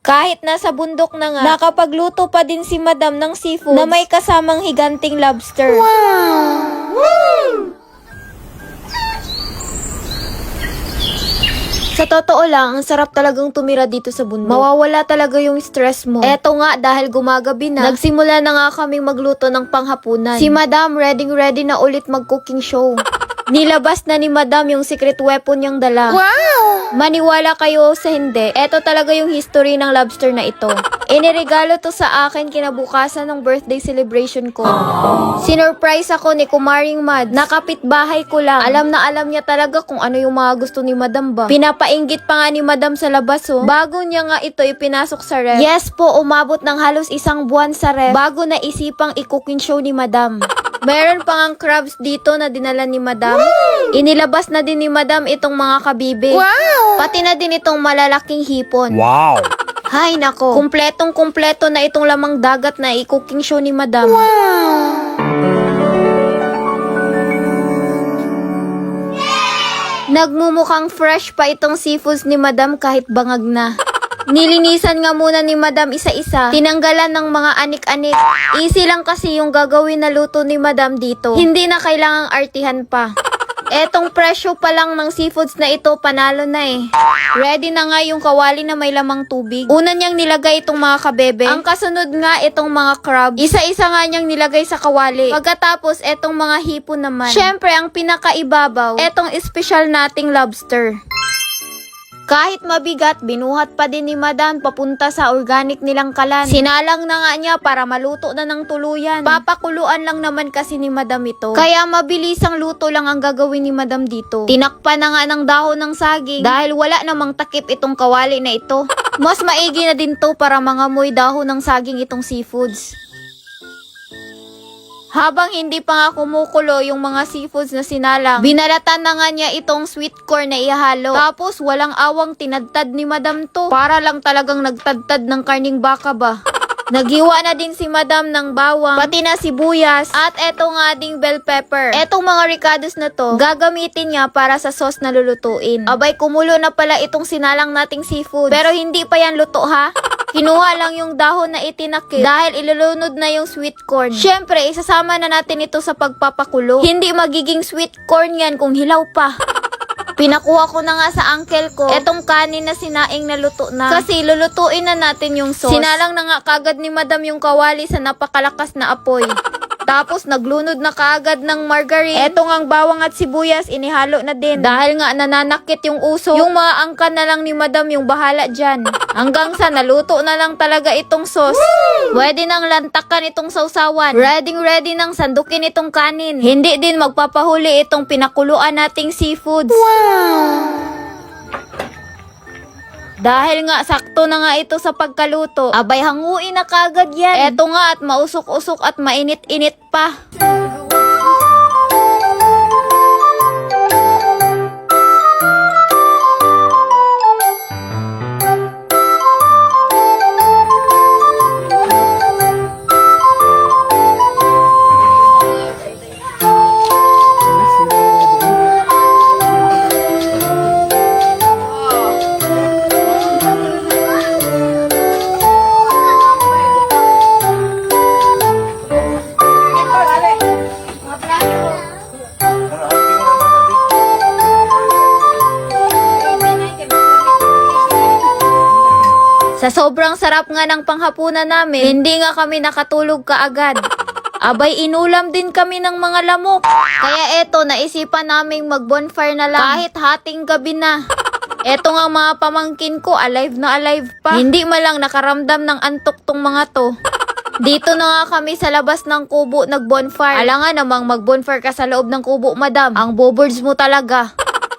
Kahit nasa bundok na nga, nakapagluto pa din si Madam ng seafood na may kasamang higanting lobster. Wow! Woo! Sa totoo lang, ang sarap talagang tumira dito sa bundok. Mawawala talaga yung stress mo. Eto nga, dahil gumagabi na, nagsimula na nga kaming magluto ng panghapunan. Si Madam, ready na ulit mag-cooking show. Nilabas na ni Madam yung secret weapon niyang dala. Wow! Maniwala kayo sa hindi, eto talaga yung history ng lobster na ito. Iniregalo to sa akin kinabukasan ng birthday celebration ko. Sinurprise ako ni Kumaring Mad. Nakapitbahay ko lang. Alam na alam niya talaga kung ano yung mga gusto ni Madam ba. Pinapainggit pa nga ni Madam sa labas bago niya nga ito ipinasok sa ref. Yes po, umabot ng halos 1 buwan sa ref bago naisipang i-cooking show ni Madam. Meron pa ngang crabs dito na dinala ni Madam. Inilabas na din ni Madam itong mga kabibe. Wow! Pati na din itong malalaking hipon. Wow! Hay nako, kumpletong-kumpleto na itong lamang dagat na i-cooking show ni Madam. Wow! Nagmumukhang fresh pa itong seafoods ni Madam kahit bangag na. Nilinisan nga muna ni Madam isa-isa, tinanggalan ng mga anik-anik. Easy lang kasi yung gagawin na luto ni Madam dito. Hindi na kailangang artihan pa. Etong presyo pa lang ng seafoods na ito, panalo na eh. Ready na nga yung kawali na may lamang tubig. Una niyang nilagay itong mga kabebe. Ang kasunod nga itong mga crab. Isa-isa nga niyang nilagay sa kawali. Pagkatapos etong mga hipon naman. Syempre ang pinakaibabaw, etong espesyal nating lobster. Kahit mabigat, binuhat pa din ni Madam papunta sa organic nilang kalan. Sinalang na nga niya para maluto na ng tuluyan. Papakuluan lang naman kasi ni Madam ito. Kaya mabilisang luto lang ang gagawin ni Madam dito. Tinakpan na nga ng dahon ng saging dahil wala namang takip itong kawali na ito. Mas maigi na din to para mangamoy dahon ng saging itong seafoods. Habang hindi pa nga kumukulo yung mga seafoods na sinalang, binalatan na nga niya itong sweet corn na ihalo. Tapos walang awang tinadtad ni Madam to. Para lang talagang nagtadtad ng karning baka ba. Naghiwa na din si Madam ng bawang, pati na sibuyas, at eto nga ding bell pepper. Etong mga ricados na to, gagamitin niya para sa sauce na lulutuin. Abay, kumulo na pala itong sinalang nating seafood. Pero hindi pa yan luto ha. Kinuha lang yung dahon na itinakip dahil ilulunod na yung sweet corn. Syempre, isasama na natin ito sa pagpapakulo. Hindi magiging sweet corn yan kung hilaw pa. Pinakuha ko na nga sa uncle ko etong kanin na sinaing na luto na. Kasi lulutuin na natin yung sauce. Sinalang na nga kagad ni Madam yung kawali sa napakalakas na apoy. Tapos naglunod na kaagad ng margarine. Eto ngang bawang at sibuyas, inihalo na din. Dahil nga nananakit yung uso, yung mga angkan na lang ni Madam yung bahala dyan. Hanggang sa naluto na lang talaga itong sauce. Pwede nang lantakan itong sausawan. Ready nang sandukin itong kanin. Hindi din magpapahuli itong pinakuluan nating seafoods. Wow! Dahil nga sakto na nga ito sa pagkaluto, abay hanguin na kagad yan. Eto nga at mausok-usok at mainit-init pa. Sa sobrang sarap nga ng panghapunan namin, hindi nga kami nakatulog kaagad. Abay, inulam din kami ng mga lamok. Kaya eto, naisipan naming mag-bonfire na lang kahit hating gabi na. Eto nga mga pamangkin ko, alive na alive pa. Hindi malang nakaramdam ng antok tong mga to. Dito na nga kami sa labas ng kubo nag-bonfire. Alangan namang mag-bonfire ka sa loob ng kubo, Madam. Ang bobards mo talaga.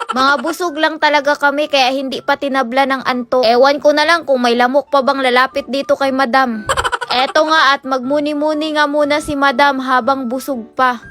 Mga busog lang talaga kami kaya hindi pa tinabla ng antok. Ewan ko na lang kung may lamok pa bang lalapit dito kay Madam. Eto nga at magmuni-muni nga muna si Madam habang busog pa.